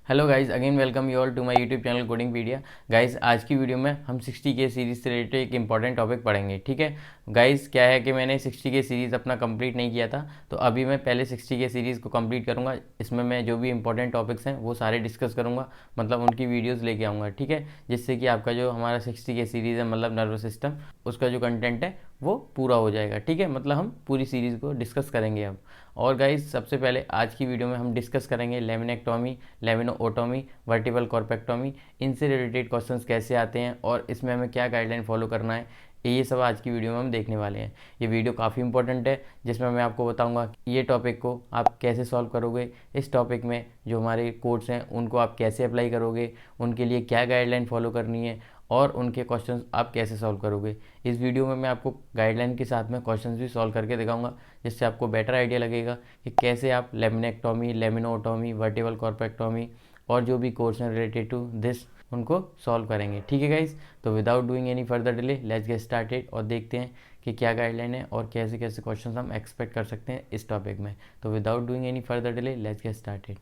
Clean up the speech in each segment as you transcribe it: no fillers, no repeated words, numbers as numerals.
Hello guys, again welcome you all to my YouTube channel Codingpedia. Guys आज की video में हम 60 के सीरीज़ से रिलेटेड एक इंपॉर्टेंट टॉपिक पढ़ेंगे। ठीक है गाइज, क्या है कि मैंने 60 के सीरीज़ अपना कंप्लीट नहीं किया था, तो अभी मैं पहले 60 के सीरीज़ को कंप्लीट करूंगा। इसमें मैं जो भी इंपॉर्टेंट टॉपिक्स हैं वो सारे डिस्कस करूंगा, मतलब उनकी वीडियोज़ लेके आऊँगा। ठीक है, जिससे कि आपका जो हमारा 60 के सीरीज़ है, मतलब नर्वस सिस्टम, उसका जो कंटेंट है वो पूरा हो जाएगा। ठीक है, मतलब हम पूरी सीरीज़ को डिस्कस करेंगे अब। और गाइज सबसे पहले आज की वीडियो में हम डिस्कस करेंगे लेमिनेक्टोमी, लेमिनोओटोमी, वर्टिबल कॉर्पेक्टोमी। इनसे रिलेटेड क्वेश्चंस कैसे आते हैं और इसमें हमें क्या गाइडलाइन फॉलो करना है, ये सब आज की वीडियो में हम देखने वाले हैं। ये वीडियो काफ़ी इंपॉर्टेंट है, जिसमें मैं आपको बताऊंगा कि ये टॉपिक को आप कैसे सॉल्व करोगे। इस टॉपिक में जो हमारे कोड्स हैं उनको आप कैसे अप्लाई करोगे, उनके लिए क्या गाइडलाइन फॉलो करनी है और उनके क्वेश्चंस आप कैसे सॉल्व करोगे। इस वीडियो में मैं आपको गाइडलाइन के साथ में क्वेश्चंस भी सॉल्व करके दिखाऊंगा, जिससे आपको बेटर आइडिया लगेगा कि कैसे आप लेमिनेक्टोमी, लेमिनोटोमी, वर्टिबल कॉर्पेक्टोमी और जो भी कोर्स हैं रिलेटेड टू दिस उनको सॉल्व करेंगे। ठीक है गाइज, तो without doing any further delay let's get started और देखते हैं कि क्या गाइडलाइन है और कैसे कैसे क्वेश्चंस हम एक्सपेक्ट कर सकते हैं इस टॉपिक में। तो without doing any further delay let's get started.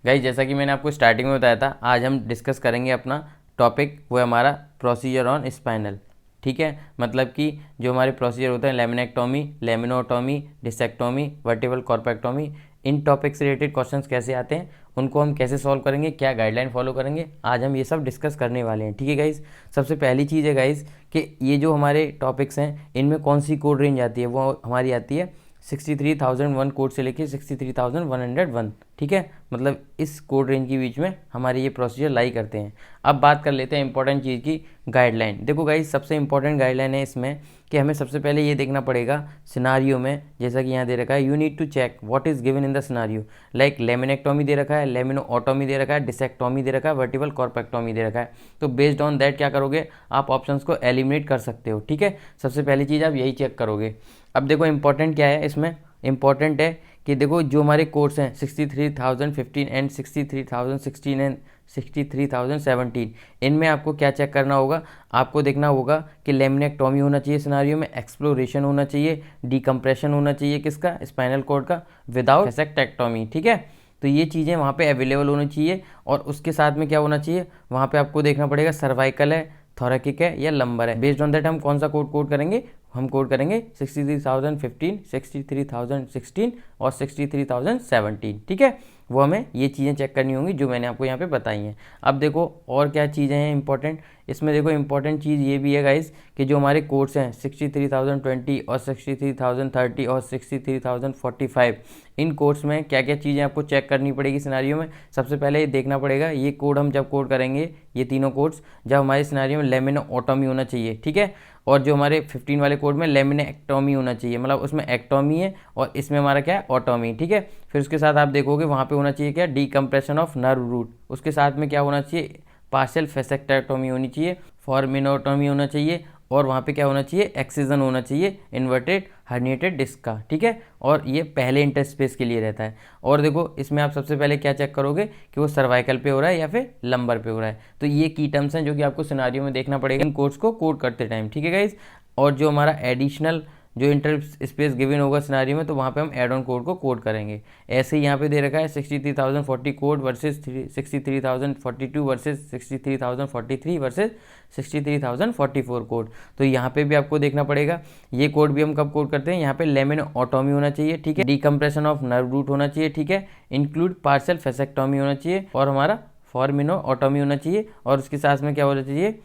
Guys जैसा कि मैंने आपको स्टार्टिंग में बताया था, आज हम डिस्कस करेंगे अपना टॉपिक, वो है हमारा प्रोसीजर ऑन स्पाइनल। ठीक है, मतलब कि जो हमारे प्रोसीजर होते हैं लेमिनेक्टोमी, लेमिनोटोमी, डिसेक्टोमी, वर्टिबल कॉर्पेक्टोमी, इन टॉपिक से रिलेटेड क्वेश्चंस कैसे आते हैं, उनको हम कैसे सॉल्व करेंगे, क्या गाइडलाइन फॉलो करेंगे, आज हम ये सब डिस्कस करने वाले हैं। ठीक है गाइज, सबसे पहली चीज़ है गाइज कि ये जो हमारे टॉपिक्स हैं इनमें कौन सी कोड रेंज आती है, वो हमारी आती है 63,001 कोड से लेके 63,101। ठीक है, मतलब इस कोड रेंज के बीच में हमारे ये प्रोसीजर लाई करते हैं। अब बात कर लेते हैं इंपॉर्टेंट चीज़ की, गाइडलाइन। देखो गाइस, सबसे इंपॉर्टेंट गाइडलाइन है इसमें कि हमें सबसे पहले ये देखना पड़ेगा सिनारियो में, जैसा कि यहाँ दे रखा है, you need to check what is given in the scenario. Like laminectomy दे रखा है, लेमिनोओटोमी दे रखा है, डिसेक्टोमी दे रखा है, वर्टिबल कॉर्पेक्टोमी दे रखा है। तो बेस्ड ऑन दैट क्या करोगे, आप ऑप्शंस को एलिमिनेट कर सकते हो। ठीक है, सबसे पहली चीज़ आप यही चेक करोगे। अब देखो इंपॉर्टेंट क्या है इसमें, इंपॉर्टेंट है कि देखो जो हमारे कोर्स हैं 63,015 एंड 63,016 एंड 63,017, इनमें आपको क्या चेक करना होगा, आपको देखना होगा कि लेमिनेक्टोमी होना चाहिए सिनारियो में, एक्सप्लोरेशन होना चाहिए, डीकम्प्रेशन होना चाहिए किसका, स्पाइनल कॉर्ड का, विदाउट वेसेक्टेक्टोमी। ठीक है, तो ये चीज़ें वहाँ पे अवेलेबल होनी चाहिए। और उसके साथ में क्या होना चाहिए, वहाँ पे आपको देखना पड़ेगा सर्वाइकल है, थोरैकिक है या लंबर है। बेस्ड ऑन दैट हम कौन सा कोड करेंगे, हम कोड करेंगे 63,015, 63,016 और 63,017। ठीक है, वो हमें ये चीज़ें चेक करनी होंगी जो मैंने आपको यहाँ पे बताई हैं। अब देखो और क्या चीज़ें हैं इंपॉर्टेंट इसमें, देखो इंपॉर्टेंट चीज़ ये भी है गाइस कि जो हमारे कोर्स हैं 63,020 और 63,030 और 63,045, इन कोर्स में क्या क्या चीज़ें आपको चेक करनी पड़ेगी सिनारियो में। सबसे पहले ये देखना पड़ेगा, ये कोड हम जब कोड करेंगे, ये तीनों कोड्स जब हमारे सिनारियो में लेमिनोओटोमी होना चाहिए। ठीक है, और जो हमारे 15 वाले कोड में लेमिनेक्टोमी होना चाहिए, मतलब उसमें एक्टोमी है और इसमें हमारा क्या है, ऑटोमी। ठीक है, फिर उसके साथ आप देखोगे वहाँ पे होना चाहिए क्या, डीकम्प्रेशन ऑफ नर्व रूट। उसके साथ में क्या होना चाहिए, पार्शियल फेसेक्टेक्टोमी होनी चाहिए, फॉर्मिनोटोमी होना चाहिए, और वहाँ पे क्या होना चाहिए, एक्सिजन होना चाहिए इन्वर्टेड हर्निएटेड डिस्क का। ठीक है, और ये पहले इंटरस्पेस के लिए रहता है। और देखो इसमें आप सबसे पहले क्या चेक करोगे कि वो सर्वाइकल पे हो रहा है या फिर लंबर पे हो रहा है। तो ये की टर्म्स हैं जो कि आपको सिनारियो में देखना पड़ेगा इन कोड्स को कोड करते टाइम। ठीक है गाइज, और जो हमारा एडिशनल जो इंटर स्पेस गिवन होगा सिनारियो में, तो वहाँ पे हम एड ऑन कोड को कोड करेंगे। ऐसे ही यहाँ पे दे रखा है 63,040 code versus 63,042 versus 63,043 versus 63,044 code. तो यहाँ पे भी आपको देखना पड़ेगा, ये कोड भी हम कब कोड करते हैं, यहाँ पे लेमिनोओटोमी होना चाहिए। ठीक है, डीकम्प्रेशन ऑफ नर्व रूट होना चाहिए। ठीक है, इंक्लूड पार्शियल फेसेक्टोमी होना चाहिए, और हमारा फॉर्मिनोओटोमी होना चाहिए, और उसके साथ में क्या होना चाहिए,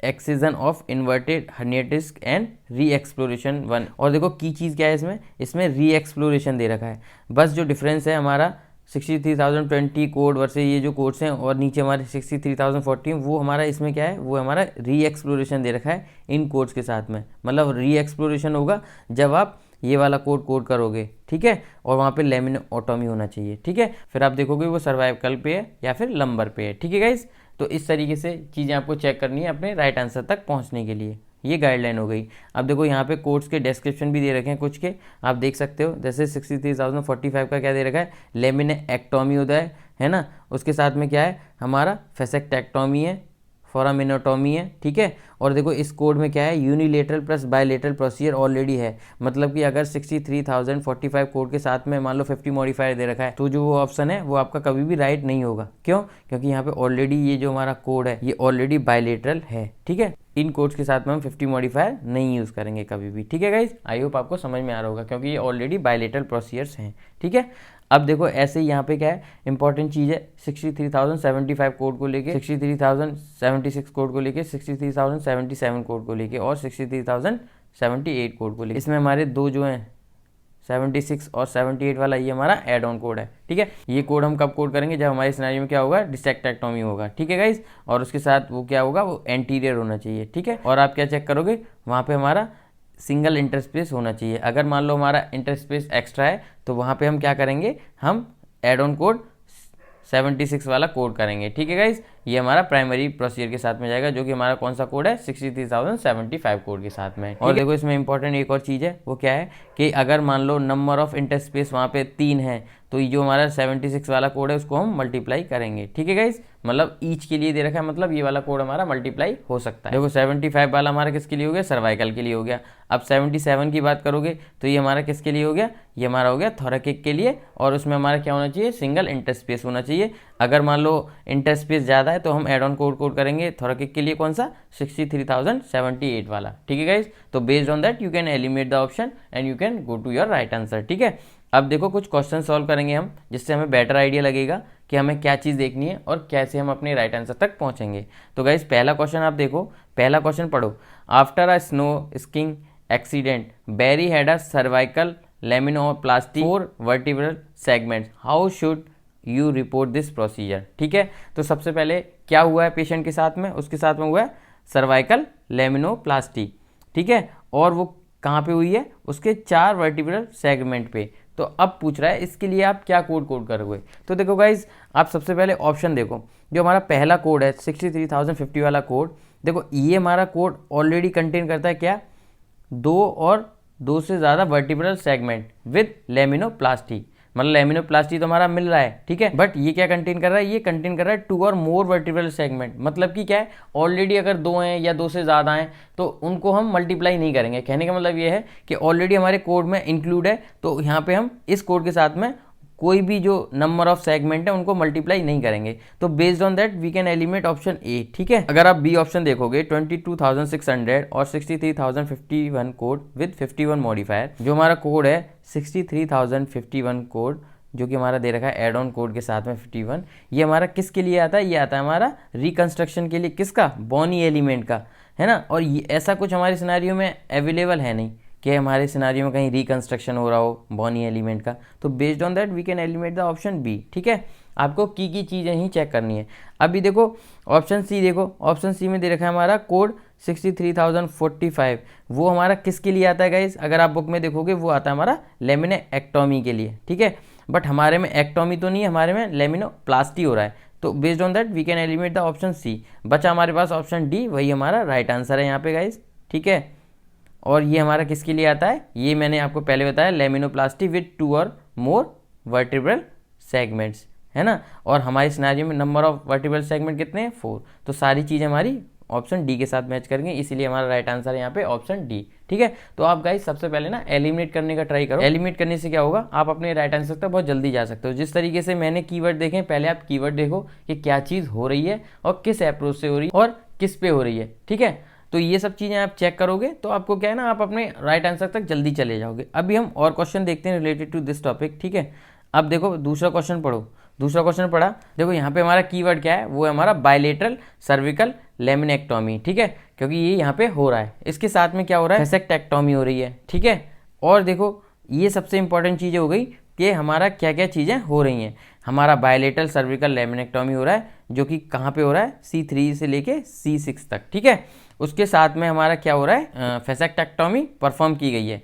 excision of inverted herniated disc and re exploration 1। और देखो की चीज़ क्या है इसमें री एक्सप्लोरेशन दे रखा है। बस जो डिफरेंस है हमारा 63,020 कोड वर्सेस ये जो कोड्स हैं और नीचे हमारे 63,040, वो हमारा इसमें क्या है, वो हमारा री एक्सप्लोरेशन दे रखा है इन कोड्स के साथ में। मतलब री एक्सप्लोरेशन होगा जब आप ये वाला कोड करोगे। ठीक है, और वहाँ पे लेमिनोओटोमी होना चाहिए। ठीक है, फिर आप देखोगे वो सर्वाइकल पे है या फिर लंबर पे है। ठीक है गाइज, तो इस तरीके से चीज़ें आपको चेक करनी है अपने राइट आंसर तक पहुंचने के लिए। ये गाइडलाइन हो गई। अब देखो यहाँ पे कोड्स के डिस्क्रिप्शन भी दे रखे हैं कुछ के, आप देख सकते हो। जैसे 63,045 का क्या दे रखा है, लेमिनेक्टोमी होता है ना। उसके साथ में क्या है, हमारा फेसेक्टेक्टोमी है, फोरामिनोटॉमी है, ठीक है। और देखो इस कोड में क्या है, unilateral plus bilateral procedure already है। मतलब कि अगर 63,045 कोड के साथ में मान लो 50 मॉडिफायर दे रखा है, तो जो वो ऑप्शन है वो आपका कभी भी राइट नहीं होगा। क्यों? क्योंकि यहाँ पे ऑलरेडी ये जो हमारा कोड है ये ऑलरेडी बायलेटरल है, ठीक है। इन कोड्स के साथ में हम 50 मॉडिफायर नहीं यूज़ करेंगे कभी भी, ठीक है गाइज। आई होप आपको समझ में आ रहा होगा, क्योंकि ये ऑलरेडी बायलेटरल प्रोसीजर्स हैं, ठीक है। अब देखो ऐसे ही यहाँ पे क्या है, इंपॉर्टेंट चीज़ है 63,075 कोड को लेके, 63,076 कोड को लेके, 63,077 कोड को लेके और 63,078 कोड को लेके। इसमें हमारे दो जो हैं 76 और 78 वाला, ये हमारा एड ऑन कोड है, ठीक है। ये कोड हम कब कोड करेंगे, जब हमारे सिनेरियो में क्या होगा, डिस्टेक्टेक्टोमी होगा, ठीक है गाइज। और उसके साथ वो क्या होगा, वो एंटीरियर होना चाहिए, ठीक है। और आप क्या चेक करोगे, वहाँ पे हमारा सिंगल इंटरस्पेस होना चाहिए। अगर मान लो हमारा इंटरस्पेस एक्स्ट्रा है तो वहाँ पे हम क्या करेंगे, हम एड ऑन कोड 76 वाला कोड करेंगे, ठीक है गाइज। ये हमारा प्राइमरी प्रोसीजर के साथ में जाएगा, जो कि हमारा कौन सा कोड है, 63,075 कोड के साथ में। और देखो इसमें इंपॉर्टेंट एक और चीज़ है, वो क्या है कि अगर मान लो नंबर ऑफ इंटरस्पेस वहाँ पे 3 है, तो ये जो हमारा 76 वाला कोड है उसको हम मल्टीप्लाई करेंगे, ठीक है गाइज। मतलब ईच के लिए दे रखा है, मतलब ये वाला कोड हमारा मल्टीप्लाई हो सकता है। देखो 75 वाला हमारा किसके लिए हो गया, सर्वाइकल के लिए हो गया। अब 77 की बात करोगे तो ये हमारा किसके लिए हो गया, ये हमारा हो गया थोरैकिक के लिए। और उसमें हमारा क्या होना चाहिए, सिंगल इंटरस्पेस होना चाहिए। अगर मान लो इंटरस्पेस ज़्यादा है तो हम एड ऑन कोड करेंगे थोरैकिक के लिए, कौन सा, 63,078 वाला, ठीक है गाइज। तो based on that you can eliminate the option and you can go to your right answer, ठीक है। अब देखो कुछ क्वेश्चन सॉल्व करेंगे हम, जिससे हमें बेटर आइडिया लगेगा कि हमें क्या चीज़ देखनी है और कैसे हम अपने राइट आंसर तक पहुंचेंगे। तो गाइज पहला क्वेश्चन आप देखो, पहला क्वेश्चन पढ़ो। After a snow skiing accident Barry had a cervical laminoplasty 4 vertebral segments, how should you report this procedure, ठीक है। तो सबसे पहले क्या हुआ है पेशेंट के साथ में, उसके साथ में हुआ है सर्वाइकल लेमिनोप्लास्टी, ठीक है। और वो कहाँ पे हुई है, उसके 4 वर्टिब्रल सेगमेंट पे। तो अब पूछ रहा है इसके लिए आप क्या कोड करोगे। तो देखो गाइज आप सबसे पहले ऑप्शन देखो, जो हमारा पहला कोड है 63,050 वाला कोड, देखो ये हमारा कोड ऑलरेडी कंटेन करता है क्या, 2 और 2 से ज़्यादा वर्टिब्रल सेगमेंट विद लेमिनोप्लास्टी। मतलब लेमिनोप्लास्टी तो हमारा मिल रहा है, ठीक है। बट ये क्या कंटेन कर रहा है, ये कंटेन कर रहा है 2 और मोर वर्टिब्रल सेगमेंट। मतलब कि क्या है, ऑलरेडी अगर 2 हैं या 2 से ज़्यादा हैं तो उनको हम मल्टीप्लाई नहीं करेंगे। कहने का मतलब ये है कि ऑलरेडी हमारे कोड में इंक्लूड है, तो यहाँ पे हम इस कोड के साथ में कोई भी जो नंबर ऑफ सेगमेंट है उनको मल्टीप्लाई नहीं करेंगे। तो based on that we can eliminate option A, ठीक है। अगर आप बी ऑप्शन देखोगे 22,600 और 63,051 कोड विद 51 मॉडिफायर, जो हमारा कोड है 63,051 कोड, जो कि हमारा दे रखा है एड ऑन कोड के साथ में 51, ये हमारा किसके लिए आता है, ये आता है हमारा रिकंस्ट्रक्शन के लिए, किसका, बोनी एलिमेंट का, है ना। और ये ऐसा कुछ हमारे सिनेरियो में अवेलेबल है नहीं कि हमारे सिनारियो में कहीं रिकंस्ट्रक्शन हो रहा हो बोनी एलिमेंट का। तो based on that we can eliminate the option B, ठीक है। आपको की चीज़ें ही चेक करनी है। अभी देखो ऑप्शन सी देखो, ऑप्शन सी में दे रखा है हमारा कोड 63,045, वो हमारा किसके लिए आता है गाइस, अगर आप बुक में देखोगे वो आता है हमारा लेमिनेक्टोमी के लिए, ठीक है। बट हमारे में एक्टोमी तो नहीं है, हमारे में लेमिनोप्लास्टी हो रहा है। तो based on that we can eliminate the option C. बचा हमारे पास ऑप्शन डी, वही हमारा राइट आंसर है यहाँ पे गाइस, ठीक है। और ये हमारा किसके लिए आता है, ये मैंने आपको पहले बताया, लेमिनोप्लास्टी विद 2 और मोर वर्टिब्रल सेगमेंट्स, है ना। और हमारे सिनेरियो में नंबर ऑफ वर्टिब्रल सेगमेंट कितने हैं, 4। तो सारी चीज़ें हमारी ऑप्शन डी के साथ मैच करेंगे, इसीलिए हमारा राइट आंसर है यहाँ पे ऑप्शन डी, ठीक है। तो आप गाइस सबसे पहले ना एलिमिनेट करने का ट्राई करो। एलिमिनेट करने से क्या होगा, आप अपने राइट आंसर तक बहुत जल्दी जा सकते हो। जिस तरीके से मैंने कीवर्ड देखे, पहले आप कीवर्ड देखो कि क्या चीज़ हो रही है और किस अप्रोच से हो रही है और किस पे हो रही है, ठीक है। तो ये सब चीज़ें आप चेक करोगे तो आपको क्या है ना, आप अपने राइट आंसर तक जल्दी चले जाओगे। अभी हम और क्वेश्चन देखते हैं रिलेटेड टू दिस टॉपिक, ठीक है। अब देखो दूसरा क्वेश्चन पढ़ो, दूसरा क्वेश्चन पढ़ा, देखो यहाँ पे हमारा कीवर्ड क्या है, वो है हमारा बायलेटरल सर्विकल लेमिनेक्टोमी, ठीक है। क्योंकि ये यहाँ पे हो रहा है, इसके साथ में क्या हो रहा है, वेसेक्टेक्टोमी हो रही है, ठीक है। और देखो ये सबसे इंपॉर्टेंट चीज़ें हो गई कि हमारा क्या क्या चीज़ें हो रही हैं। हमारा बायलेटरल सर्विकल लेमिनेक्टोमी हो रहा है, जो कि कहाँ पे हो रहा है, C3 से लेके C6 तक, ठीक है। उसके साथ में हमारा क्या हो रहा है, वेसेक्टेक्टोमी परफॉर्म की गई है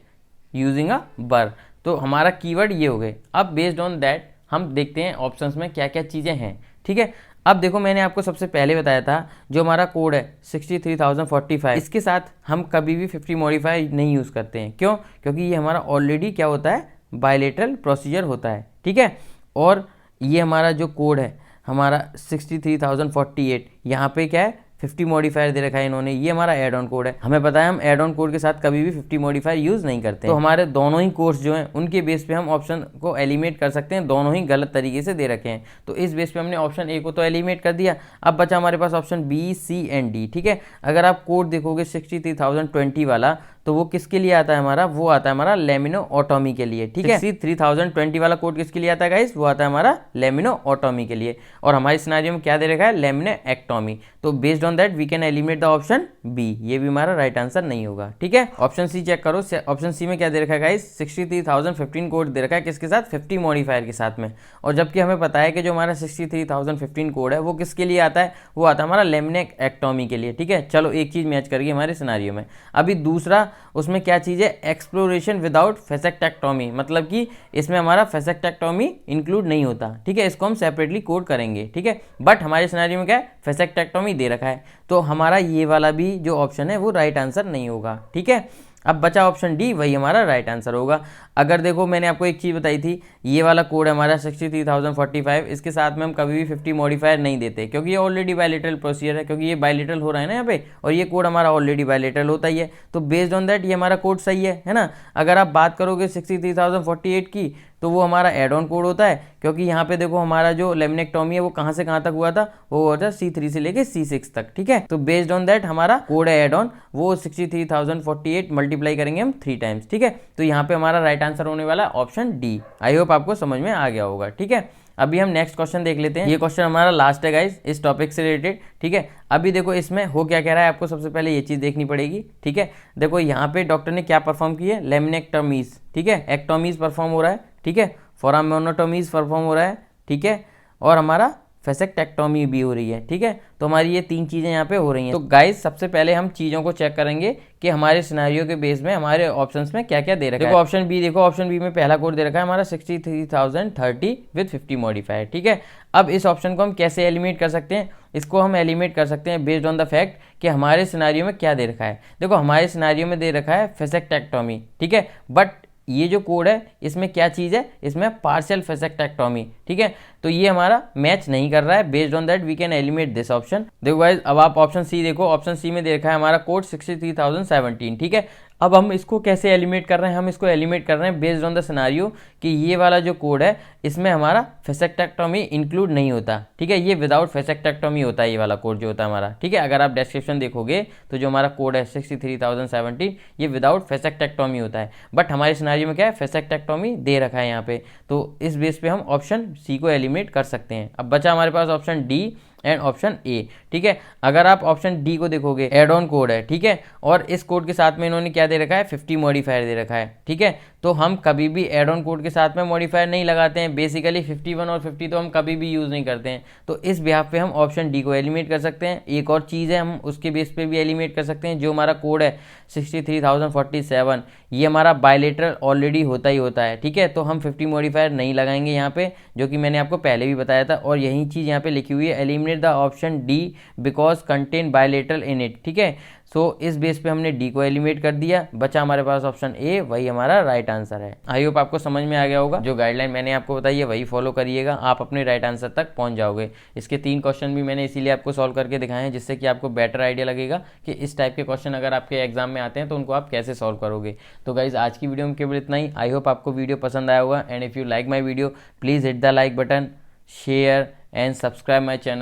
यूजिंग अ बर। तो हमारा कीवर्ड ये हो गए। अब बेस्ड ऑन दैट हम देखते हैं ऑप्शंस में क्या क्या चीज़ें हैं, ठीक है। अब देखो मैंने आपको सबसे पहले बताया था जो हमारा कोड है 63,045, इसके साथ हम कभी भी 50 मॉडिफाई नहीं यूज़ करते हैं। क्यों? क्योंकि ये हमारा ऑलरेडी क्या होता है, बायलेटरल प्रोसीजर होता है, ठीक है। और ये हमारा जो कोड है हमारा 63,048, यहाँ पे क्या है, 50 मॉडिफायर दे रखा है इन्होंने, ये हमारा एड ऑन कोड है। हमें पता है हम एड ऑन कोड के साथ कभी भी 50 मॉडिफायर यूज नहीं करते, तो हमारे दोनों ही कोड्स जो हैं उनके बेस पे हम ऑप्शन को एलिमिनेट कर सकते हैं, दोनों ही गलत तरीके से दे रखे हैं। तो इस बेस पे हमने ऑप्शन ए को तो एलिमिनेट कर दिया। अब बचा हमारे पास option B, C and D. ठीक है, अगर आप कोड देखोगे 63020 वाला, तो वो किसके लिए आता है हमारा, वो आता है हमारा लेमिनोटॉमी के लिए। ठीक है, 63020 वाला कोड किसके लिए आता है गाइस, वो आता है हमारा लेमिनोटॉमी के लिए। और हमारे सिनेरियो में क्या दे रखा है, लेमिनेक्टॉमी। तो based on that we can eliminate the option B, ये भी हमारा राइट आंसर नहीं होगा। ठीक है, ऑप्शन सी चेक करो। ऑप्शन सी में क्या दे रखा है गाइस, 63015 कोड दे रखा है किसके साथ, 50 मॉडिफायर के साथ में। और जबकि हमें पता है कि जो हमारा 63015 कोड है वो किसके लिए आता है, वो आता है हमारा लेमिनेक्टॉमी के लिए। ठीक है, चलो एक चीज मैच कर गई हमारे सिनेरियो में। अभी दूसरा, उसमें क्या चीज़ है, एक्सप्लोरेशन विदाउट फेसेक्टेक्टोमी, मतलब कि इसमें हमारा फेसेक्टेक्टोमी इंक्लूड नहीं होता। ठीक है, इसको हम सेपरेटली कोड करेंगे। ठीक है, बट हमारे सिनेरियो में क्या है, फेसेक्टेक्टोमी दे रखा है, तो हमारा ये वाला भी जो ऑप्शन है वो राइट आंसर नहीं होगा। ठीक है, अब बचा ऑप्शन डी, वही हमारा राइट आंसर होगा। अगर देखो मैंने आपको एक चीज़ बताई थी, ये वाला कोड है हमारा 63045, इसके साथ में हम कभी भी 50 मॉडिफायर नहीं देते, क्योंकि ये ऑलरेडी बायलेटरल प्रोसीजर है, क्योंकि ये बायलेटरल हो रहा है ना यहाँ पे, और ये कोड हमारा ऑलरेडी बायलेटरल होता ही है। तो बेस्ड ऑन दैट ये हमारा कोड सही है ना। अगर आप बात करोगे 63048 की, तो वो हमारा एड ऑन कोड होता है, क्योंकि यहाँ पे देखो हमारा जो लेमिनेक्टोमी है वो कहाँ से कहाँ तक हुआ था, वो हुआ था C3 से लेके C6 तक। ठीक है, तो बेस्ड ऑन दैट हमारा कोड है एड ऑन, वो 63048 मल्टीप्लाई करेंगे हम 3 टाइम्स। ठीक है, तो यहाँ पे हमारा राइट आंसर होने वाला ऑप्शन डी। आई होप आपको समझ में आ गया होगा। ठीक है, अभी हम नेक्स्ट क्वेश्चन देख लेते हैं। ये क्वेश्चन हमारा लास्ट है गाइस इस टॉपिक से रिलेटेड। ठीक है, अभी देखो इसमें हो क्या कह रहा है, आपको सबसे पहले ये चीज़ देखनी पड़ेगी। ठीक है, देखो यहाँ पे डॉक्टर ने क्या परफॉर्म की है, लेमिनेक्टोमीज। ठीक है, एक्टोमीज परफॉर्म हो रहा है। ठीक है, फोरामेनोटोमीज परफॉर्म हो रहा है। ठीक है, और हमारा फेसेक्टेक्टोमी भी हो रही है। ठीक है, तो हमारी ये 3 चीज़ें यहाँ पे हो रही हैं। तो गाइस सबसे पहले हम चीज़ों को चेक करेंगे कि हमारे सिनेरियो के बेस में हमारे ऑप्शंस में क्या क्या दे रखा है। देखो ऑप्शन बी, देखो ऑप्शन बी में पहला कोड दे रखा है हमारा 63030 विद 50 मॉडिफायर। ठीक है, अब इस ऑप्शन को हम कैसे एलिमिनेट कर सकते हैं, इसको हम एलिमिनेट कर सकते हैं बेस्ड ऑन द फैक्ट कि हमारे सिनेरियो में क्या दे रखा है। देखो हमारे सिनेरियो में दे रखा है फेसेक्टेक्टोमी। ठीक है, बट ये जो कोड है इसमें क्या चीज़ है, इसमें पार्शियल फेसेक्टेक्टोमी। ठीक है, तो ये हमारा मैच नहीं कर रहा है। Based on that we can eliminate this option. देखो गाइस, अब आप ऑप्शन सी देखो, ऑप्शन सी में देखा है हमारा कोड 63017। ठीक है, अब हम इसको कैसे एलिमिनेट कर रहे हैं, हम इसको एलिमिनेट कर रहे हैं बेस्ड ऑन द सिनेरियो कि ये वाला जो कोड है इसमें हमारा फेसेक्टेक्टोमी इंक्लूड नहीं होता। ठीक है, ये विदाउट फेसेक्टेक्टोमी होता है ये वाला कोड जो होता है हमारा। ठीक है, अगर आप डिस्क्रिप्शन देखोगे तो जो हमारा कोड है 63017 ये विदाउट फेसेक्टेक्टोमी होता है, बट हमारे सिनेरियो में क्या है, फेसेक्टेक्टोमी दे रखा है यहाँ पे। तो इस बेस पे हम ऑप्शन सी को एलिमिनेट कर सकते हैं। अब बचा हमारे पास option D and option A. ठीक है, अगर आप ऑप्शन डी को देखोगे एड ऑन कोड है। ठीक है, और इस कोड के साथ में इन्होंने क्या दे रखा है, 50 मॉडिफायर दे रखा है। ठीक है, तो हम कभी भी एड ऑन कोड के साथ में मॉडिफायर नहीं लगाते हैं। बेसिकली 51 और 50 तो हम कभी भी यूज़ नहीं करते हैं। तो इस बिहाफ पे हम ऑप्शन डी को एलिमिनेट कर सकते हैं। एक और चीज़ है, हम उसके बेस पे भी एलिमिनेट कर सकते हैं। जो हमारा कोड है 63047, ये हमारा बायलेटरल ऑलरेडी होता ही होता है। ठीक है, तो हम 50 मॉडिफायर नहीं लगाएंगे यहाँ पे, जो कि मैंने आपको पहले भी बताया था। और यही चीज़ यहाँ पे लिखी हुई है, eliminate the option D because contain bilateral in it. ठीक है, सो इस बेस पे हमने डी को एलिमिनेट कर दिया। बचा हमारे पास ऑप्शन ए, वही हमारा राइट आंसर है। आई होप आपको समझ में आ गया होगा। जो गाइडलाइन मैंने आपको बताई है वही फॉलो करिएगा, आप अपने राइट आंसर तक पहुंच जाओगे। इसके 3 क्वेश्चन भी मैंने इसीलिए आपको सॉल्व करके दिखाए हैं, जिससे कि आपको बेटर आइडिया लगेगा कि इस टाइप के क्वेश्चन अगर आपके एग्जाम में आते हैं तो उनको आप कैसे सॉल्व करोगे। तो गाइज आज की वीडियो में केवल इतना ही। आई होप आपको वीडियो पसंद आया होगा, and if you like my video please hit the like button, share and subscribe my channel.